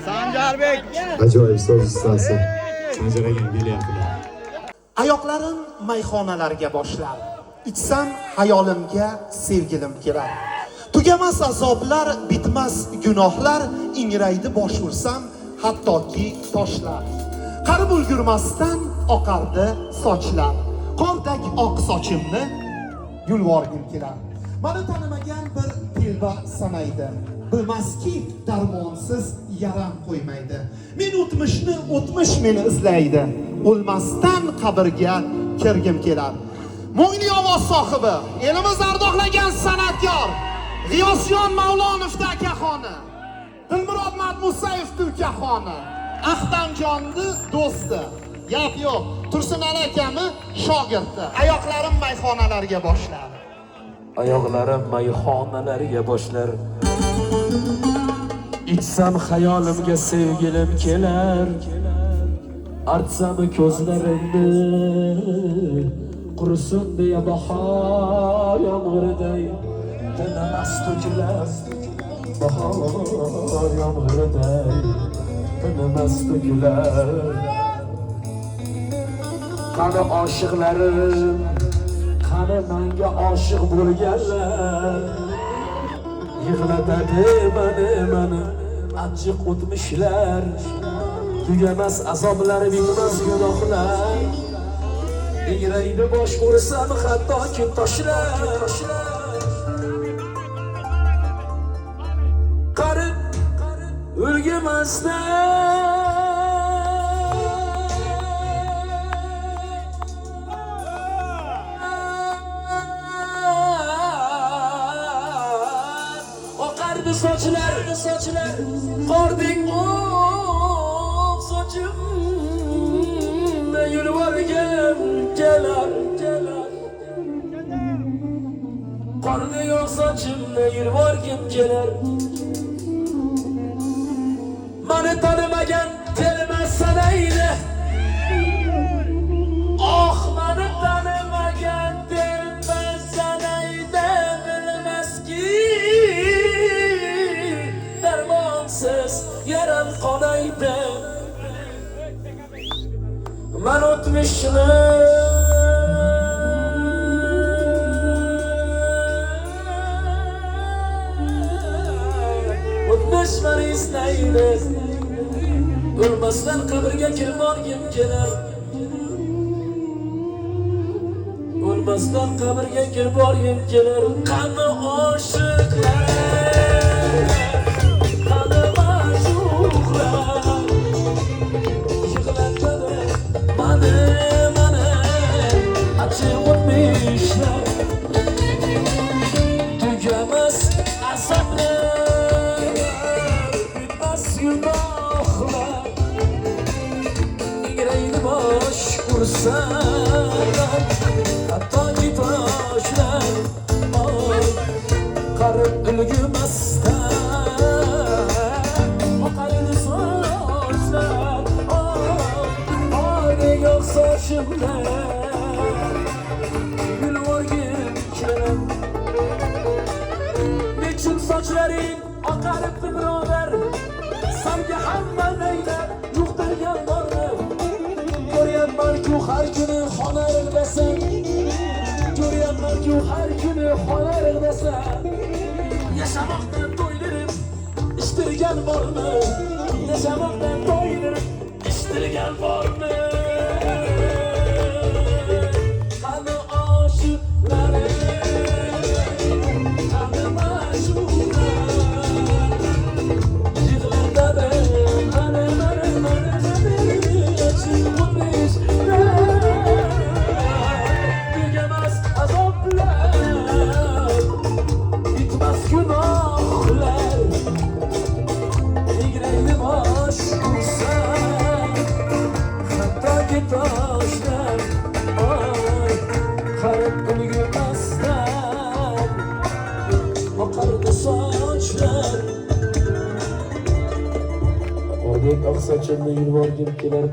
Sanjarbek. Ajoyib so'z ustasi. Sanjaragan belyaptilar. Oyoqlarim mayxonalarga boshlar. Ichsam hayolimga sevgilim kelar. Tugamas azoblar, bitmas gunohlar, ingraydi bosh ursam hattoki toshlar. Qarib ulgurmasdan oqardi sochlar. Qordek oq sochimni yulvorgim kelar. Mani tanimagan bir telba sanaydi. Bilmaski darmonsiz yaram qo'ymaydi. Men o'tmishni o'tmish meni izlaydi. O'lmasdan qabrga kirgim kelar. Mo'ngli ovoz sohibi, elimiz ardoqlagan san'atkor G'iyosjon Mavlonovda akaxoni, Dilmurod Madmusayevda ukaxoni, Ahtamjonni do'sti. Gap yo'q. Tursunon akami shogirdi. Oyoqlarim mayxonalarga boshlar. Oyoqlarim mayxonalarga boshlar. İçsam hayolimga sevgilim kelar. Artsam ko'zlarimni qursin deya bahor yomg'iriday. Tinamas to'kilar bahor yomg'iriday. Tinamas to'kilar. Qani oshiqlarim, qani menga oshiq bo'lganlar. Yig'latadi mani achchiq o'tmishlar. Tugamas azoblar, bitmas gunohlar. Ingraydi bosh ursam hattoki toshlar. Qarib o'lgamasdan sochlar, qordek oq sochimni yulvorgim kelar. Qordek oq sochimni yulvorgim kelar. Mani tanimagan telba sanaydi. Oh, mani tanimagan telba sanaydi. Bilmaski yaram qonaydi. Men o'tmishni mani izlaydi. O'lmasdan qabrga kirib borgim kelar. O'lmasdan qabrga kirib borgim kelar. Qani oshiqlar, tugamas azoblar, bitmas gunohlar. Ingraydi bosh ursam hattoki toshlar. Qarib ulgurmasdan oqardi sochlar. Qordek oq sochimlar sochlaring oqaribdi birodar. Senga hamma neylar yuqtirgan bormi? Ko'rayapman-ku har kuni xonar ig'dasan. Ko'rayapman-ku har kuni xonar ig'dasan. Yashamoqdan to'ydirib ishtirgan bormi? Yashamoqdan to'ydirib ishtirgan bormi? Qani oshiqlarim, qordek oq sochimni yulvorgim kelar.